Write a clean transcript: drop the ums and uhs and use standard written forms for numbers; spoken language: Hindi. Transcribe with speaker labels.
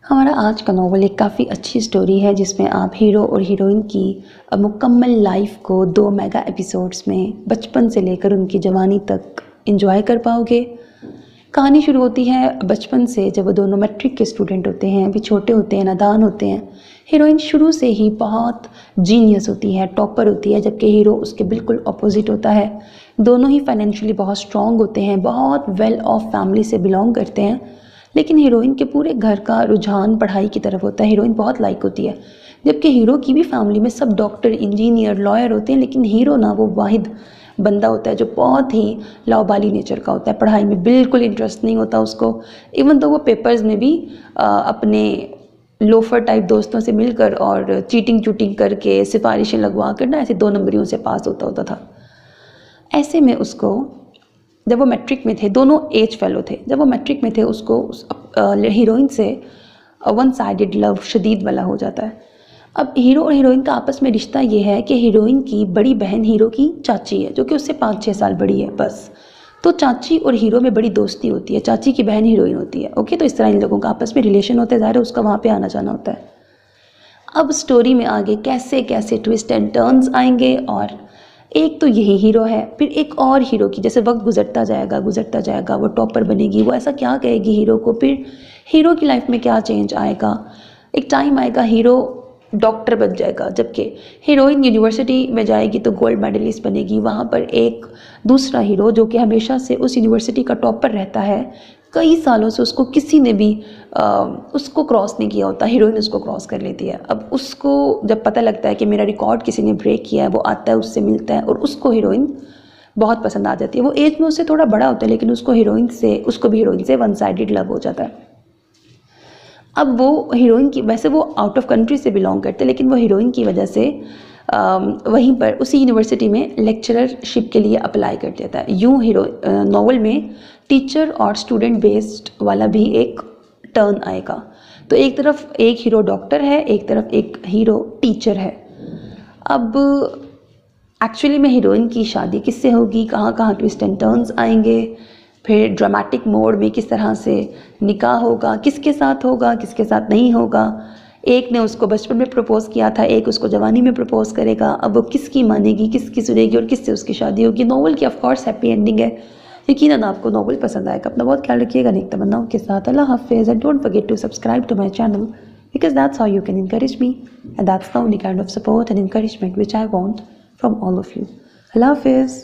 Speaker 1: हमारा आज का नॉवल एक काफ़ी अच्छी स्टोरी है जिसमें आप हीरो और हीरोइन की मुकम्मल लाइफ को 2 मेगा एपिसोड्स में बचपन से लेकर उनकी जवानी तक एंजॉय कर पाओगे। कहानी शुरू होती है बचपन से, जब वो दोनों मैट्रिक के स्टूडेंट होते हैं, अभी छोटे होते हैं, नादान होते हैं। हीरोइन शुरू से ही बहुत जीनियस होती है, टॉपर होती है, जबकि हीरो उसके बिल्कुल अपोजिट होता है। दोनों ही फाइनेंशियली बहुत स्ट्रॉन्ग होते हैं, बहुत वेल ऑफ फैमिली से बिलोंग करते हैं, लेकिन हीरोइन के पूरे घर का रुझान पढ़ाई की तरफ होता है। हीरोइन बहुत लाइक होती है, जबकि हीरो की भी फैमिली में सब डॉक्टर, इंजीनियर, लॉयर होते हैं, लेकिन हीरो ना वो वाहिद बंदा होता है जो बहुत ही लाउबाली नेचर का होता है। पढ़ाई में बिल्कुल इंटरेस्ट नहीं होता उसको। इवन तो वो पेपर्स में भी अपने लोफर टाइप दोस्तों से मिलकर और चीटिंग करके सिफारिशें लगवा कर ना ऐसे 2 नंबरियों से पास होता था। ऐसे में उसको, जब वो मैट्रिक में थे, दोनों एज फेलो थे, जब वो मैट्रिक में थे उसको हीरोइन से वन साइडेड लव शदीद वाला हो जाता है। अब हीरो और हीरोइन का आपस में रिश्ता ये है कि हीरोइन की बड़ी बहन हीरो की चाची है, जो कि उससे 5-6 साल बड़ी है बस। तो चाची और हीरो में बड़ी दोस्ती होती है, चाची की बहन हीरोइन होती है। ओके, तो इस तरह इन लोगों का आपस में रिलेशन होता है, ज़ाहिर है उसका वहाँ पे आना जाना होता है। अब स्टोरी में आगे कैसे कैसे ट्विस्ट एंड टर्न्स आएंगे, और एक तो यही हीरो है, फिर एक और हीरो की, जैसे वक्त गुजरता जाएगा वो टॉपर बनेगी, वो ऐसा क्या कहेगी हीरो को, फिर हीरो की लाइफ में क्या चेंज आएगा। एक टाइम आएगा हीरो डॉक्टर बन जाएगा, जबकि हीरोइन यूनिवर्सिटी में जाएगी तो गोल्ड मेडलिस्ट बनेगी। वहाँ पर एक दूसरा हीरो जो कि हमेशा से उस यूनिवर्सिटी का टॉपर रहता है, कई सालों से उसको किसी ने भी उसको क्रॉस नहीं किया होता, हीरोइन उसको क्रॉस कर लेती है। अब उसको जब पता लगता है कि मेरा रिकॉर्ड किसी ने ब्रेक किया है, वो आता है, उससे मिलता है, और उसको हीरोइन बहुत पसंद आ जाती है। वो एज में उससे थोड़ा बड़ा होता है, लेकिन उसको भी हीरोइन से वन साइडेड लव हो जाता है। अब वो हीरोइन की, वैसे वो आउट ऑफ कंट्री से बिलोंग करते, लेकिन वो हीरोइन की वजह से वहीं पर उसी यूनिवर्सिटी में लेक्चररशिप के लिए अप्लाई कर देता है। यूँ नॉवल में टीचर और स्टूडेंट बेस्ड वाला भी एक टर्न आएगा। तो एक तरफ एक हीरो डॉक्टर है, एक तरफ एक हीरो टीचर है। अब एक्चुअली में हीरोइन की शादी किससे होगी, कहाँ कहाँ ट्विस्ट एंड टर्न्स आएंगे, फिर ड्रामेटिक मोड में किस तरह से निकाह होगा, किसके साथ होगा, किसके साथ नहीं होगा। एक ने उसको बचपन में प्रपोज़ किया था, एक उसको जवानी में प्रपोज़ करेगा। अब वो किसकी मानेगी, किसकी सुनेगी, और किससे उसकी शादी होगी। नॉवल की ऑफ कोर्स हैप्पी एंडिंग है। यकीनन आपको नॉवल पसंद आएगा। अपना बहुत ख्याल रखिएगा। नेक तमन्नाओं के साथ अल्लाह हाफिज़, and don't forget to subscribe to my channel, because that's how you can encourage me, and that's the only kind of support and encouragement which I want from all of you. Allah Hafiz.